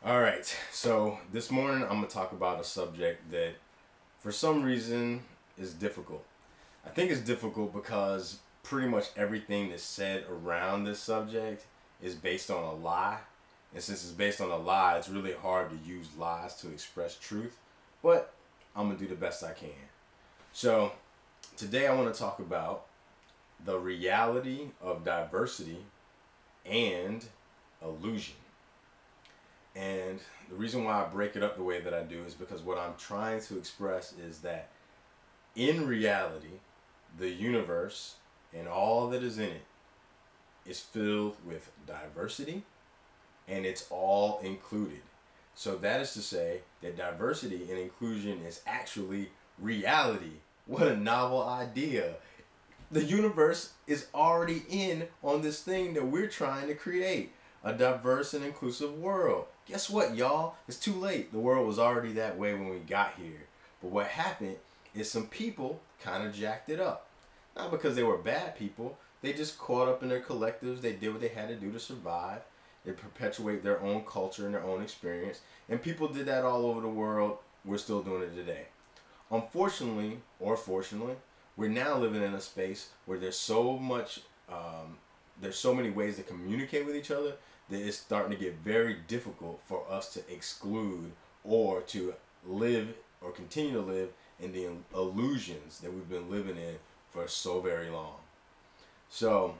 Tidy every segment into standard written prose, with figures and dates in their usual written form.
All right, so this morning I'm going to talk about a subject that for some reason is difficult. I think it's difficult because pretty much everything that's said around this subject is based on a lie. And since it's based on a lie, it's really hard to use lies to express truth. But I'm going to do the best I can. So today I want to talk about the reality of diversity and illusion. And the reason why I break it up the way that I do is because what I'm trying to express is that in reality, the universe and all that is in it is filled with diversity and it's all included. So that is to say that diversity and inclusion is actually reality. What a novel idea. The universe is already in on this thing that we're trying to create, a diverse and inclusive world. Guess what, y'all? It's too late. The world was already that way when we got here. But what happened is some people kind of jacked it up. Not because they were bad people. They just caught up in their collectives. They did what they had to do to survive. They perpetuate their own culture and their own experience. And people did that all over the world. We're still doing it today. Unfortunately, or fortunately, we're now living in a space where there's so many ways to communicate with each other that it's starting to get very difficult for us to exclude or to live or continue to live in the illusions that we've been living in for so very long. So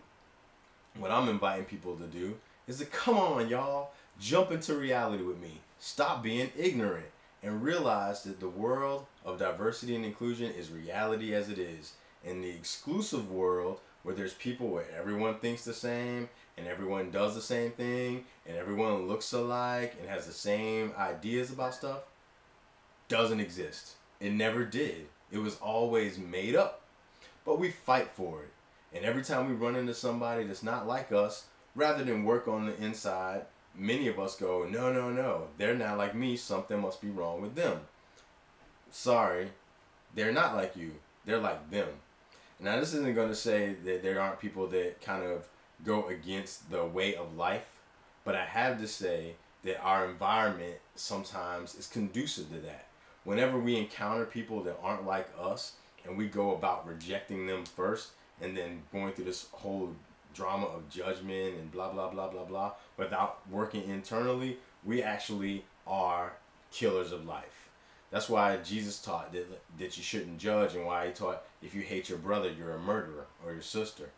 what I'm inviting people to do is to come on, y'all, jump into reality with me. Stop being ignorant and realize that the world of diversity and inclusion is reality as it is. In the exclusive world where there's people where everyone thinks the same and everyone does the same thing and everyone looks alike and has the same ideas about stuff, doesn't exist. It never did. It was always made up. But we fight for it. And every time we run into somebody that's not like us, rather than work on the inside, many of us go, no, no, no, they're not like me, something must be wrong with them. Sorry, they're not like you, they're like them. Now this isn't going to say that there aren't people that kind of go against the way of life, but I have to say that our environment sometimes is conducive to that. Whenever we encounter people that aren't like us and we go about rejecting them first and then going through this whole drama of judgment and blah blah blah blah blah without working internally, we actually are killers of life. That's why Jesus taught that you shouldn't judge, and why he taught if you hate your brother, you're a murderer, or your sister.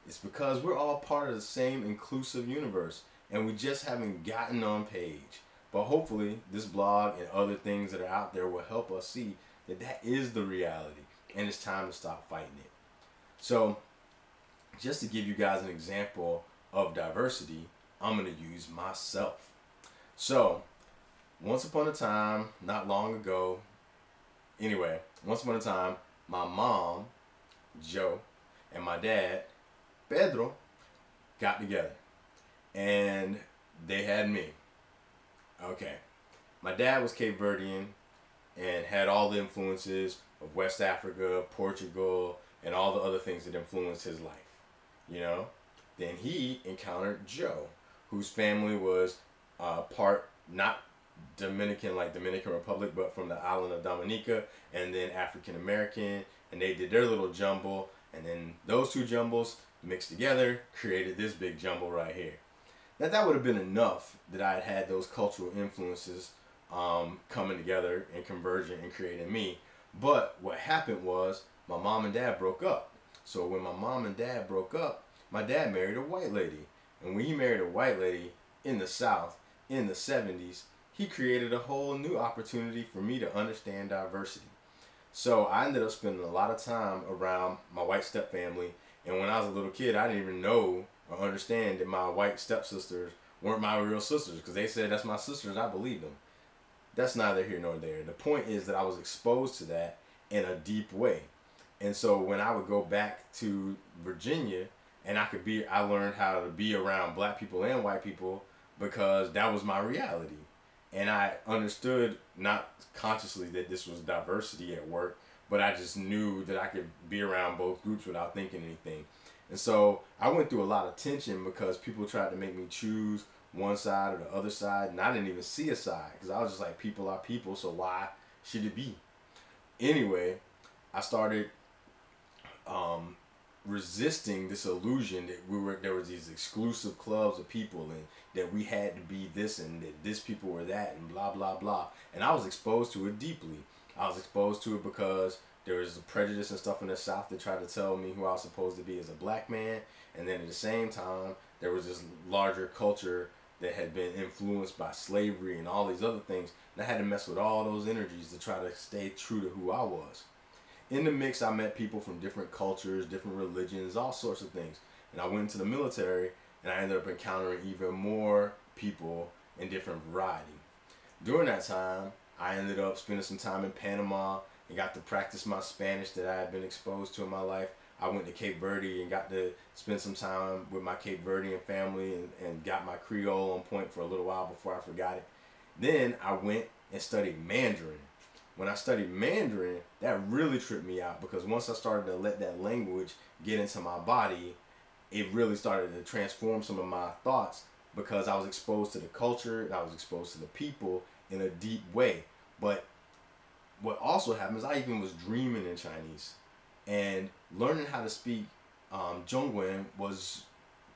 It's because we're all part of the same inclusive universe and we just haven't gotten on page. But hopefully this blog and other things that are out there will help us see that that is the reality and it's time to stop fighting it. So just to give you guys an example of diversity, I'm going to use myself. So once upon a time, not long ago, once upon a time, my mom, Joe, and my dad, Pedro, got together. And they had me. Okay. My dad was Cape Verdean and had all the influences of West Africa, Portugal, and all the other things that influenced his life. You know? Then he encountered Joe, whose family was part, not Dominican like Dominican Republic, but from the island of Dominica, and then African American, and they did their little jumble, and then those two jumbles mixed together created this big jumble right here. Now that would have been enough that I had those cultural influences coming together and converging and creating me. But what happened was my mom and dad broke up. So when my mom and dad broke up, my dad married a white lady. And when he married a white lady in the South in the 70s, he created a whole new opportunity for me to understand diversity. So I ended up spending a lot of time around my white step family. And when I was a little kid, I didn't even know or understand that my white stepsisters weren't my real sisters, because they said that's my sisters. I believed them. That's neither here nor there. The point is that I was exposed to that in a deep way. And so when I would go back to Virginia and I learned how to be around black people and white people because that was my reality. And I understood, not consciously, that this was diversity at work, but I just knew that I could be around both groups without thinking anything. And so I went through a lot of tension because people tried to make me choose one side or the other side, and I didn't even see a side because I was just like, people are people, so why should it be? Anyway, I started resisting this illusion that there was these exclusive clubs of people and that we had to be this and that this people were that and blah blah blah. And I was exposed to it deeply. I was exposed to it because there was a prejudice and stuff in the South that tried to tell me who I was supposed to be as a black man, and then at the same time there was this larger culture that had been influenced by slavery and all these other things, and I had to mess with all those energies to try to stay true to who I was. In the mix, I met people from different cultures, different religions, all sorts of things. And I went into the military, and I ended up encountering even more people in different variety. During that time, I ended up spending some time in Panama and got to practice my Spanish that I had been exposed to in my life. I went to Cape Verde and got to spend some time with my Cape Verdean family and got my Creole on point for a little while before I forgot it. Then I went and studied Mandarin. When I studied Mandarin, that really tripped me out because once I started to let that language get into my body, it really started to transform some of my thoughts because I was exposed to the culture and I was exposed to the people in a deep way. But what also happened is I even was dreaming in Chinese, and learning how to speak Zhongwen was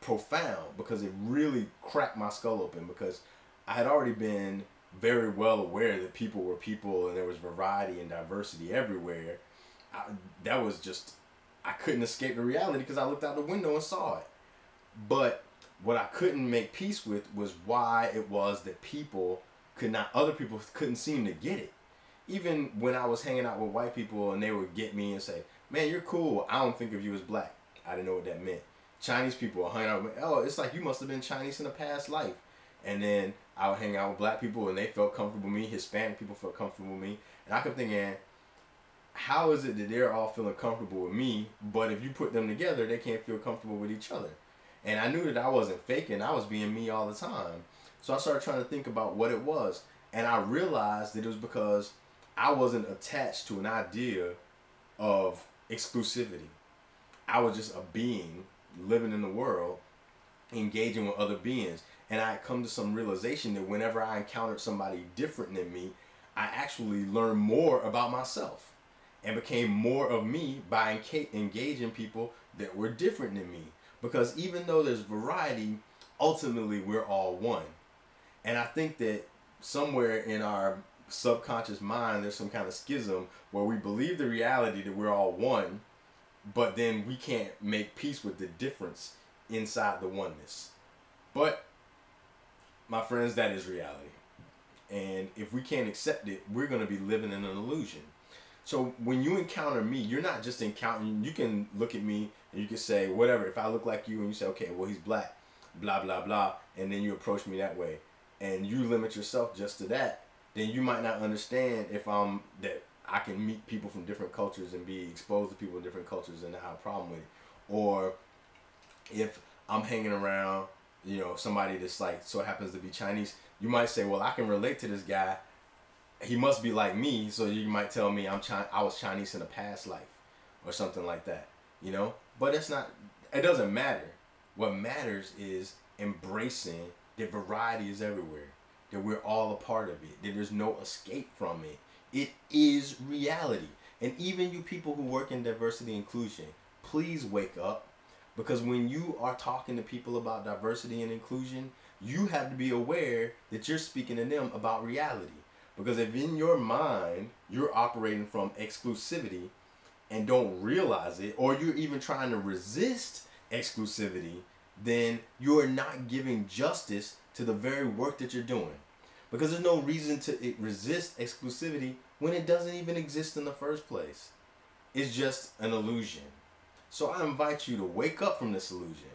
profound because it really cracked my skull open because I had already been very well aware that people were people and there was variety and diversity everywhere. That was just, I couldn't escape the reality because I looked out the window and saw it. But what I couldn't make peace with was why it was that other people couldn't seem to get it. Even when I was hanging out with white people and they would get me and say, man, you're cool, I don't think of you as black. I didn't know what that meant. Chinese people hung out with me, oh, it's like you must have been Chinese in a past life. And then I would hang out with black people and they felt comfortable with me. Hispanic people felt comfortable with me. And I kept thinking, how is it that they're all feeling comfortable with me, but if you put them together, they can't feel comfortable with each other? And I knew that I wasn't faking. I was being me all the time. So I started trying to think about what it was. And I realized that it was because I wasn't attached to an idea of exclusivity. I was just a being living in the world, engaging with other beings. And I had come to some realization that whenever I encountered somebody different than me, I actually learned more about myself and became more of me by engaging people that were different than me. Because even though there's variety, ultimately we're all one. And I think that somewhere in our subconscious mind, there's some kind of schism where we believe the reality that we're all one, but then we can't make peace with the difference inside the oneness. But my friends, that is reality. And if we can't accept it, we're going to be living in an illusion. So when you encounter me, you're not just encountering, you can look at me and you can say, whatever, if I look like you and you say, okay, well, he's black, blah, blah, blah, and then you approach me that way, and you limit yourself just to that, then you might not understand that I can meet people from different cultures and be exposed to people in different cultures and not have a problem with it. Or if I'm hanging around, somebody that's like so happens to be Chinese, you might say, well, I can relate to this guy. He must be like me, so you might tell me I was Chinese in a past life or something like that, But it doesn't matter. What matters is embracing that variety is everywhere, that we're all a part of it, that there's no escape from it. It is reality. And even you people who work in diversity and inclusion, please wake up. Because when you are talking to people about diversity and inclusion, you have to be aware that you're speaking to them about reality. Because if in your mind you're operating from exclusivity and don't realize it, or you're even trying to resist exclusivity, then you're not giving justice to the very work that you're doing. Because there's no reason to resist exclusivity when it doesn't even exist in the first place. It's just an illusion. So I invite you to wake up from this illusion.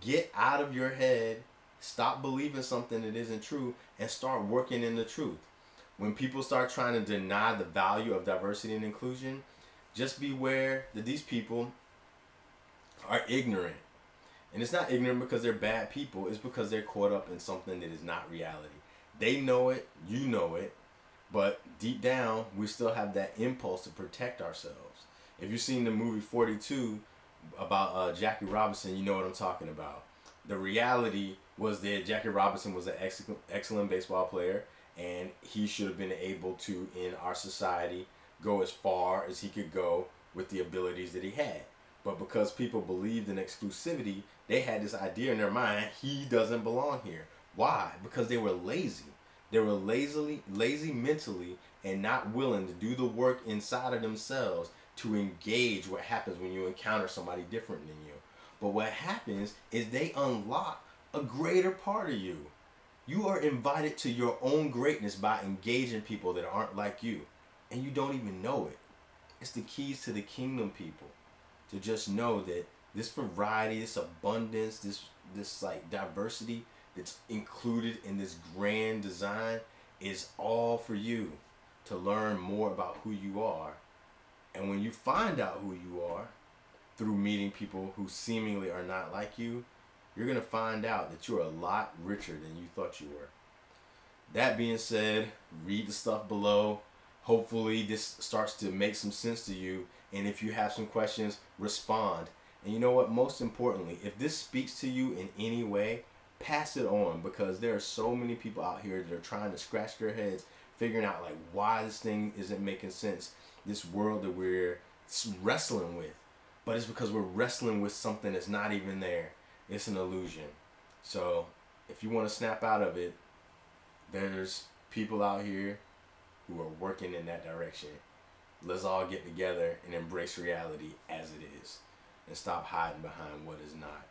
Get out of your head, stop believing something that isn't true, and start working in the truth. When people start trying to deny the value of diversity and inclusion, just beware that these people are ignorant. And it's not ignorant because they're bad people, it's because they're caught up in something that is not reality. They know it, you know it, but deep down, we still have that impulse to protect ourselves. If you've seen the movie 42 about Jackie Robinson, you know what I'm talking about. The reality was that Jackie Robinson was an excellent baseball player, and he should have been able to, in our society, go as far as he could go with the abilities that he had. But because people believed in exclusivity, they had this idea in their mind, he doesn't belong here. Why? Because they were lazy. They were lazy mentally, and not willing to do the work inside of themselves to engage what happens when you encounter somebody different than you. But what happens is they unlock a greater part of you. You are invited to your own greatness by engaging people that aren't like you, and you don't even know it. It's the keys to the kingdom, people, to just know that this variety, this abundance, this like diversity that's included in this grand design is all for you to learn more about who you are. And when you find out who you are through meeting people who seemingly are not like you, you're going to find out that you're a lot richer than you thought you were. That being said, read the stuff below. Hopefully this starts to make some sense to you. And if you have some questions, respond. And you know what? Most importantly, if this speaks to you in any way, pass it on, because there are so many people out here that are trying to scratch their heads figuring out like why this thing isn't making sense. This world that we're wrestling with. But it's because we're wrestling with something that's not even there. It's an illusion. So if you want to snap out of it, there's people out here who are working in that direction. Let's all get together and embrace reality as it is, and stop hiding behind what is not.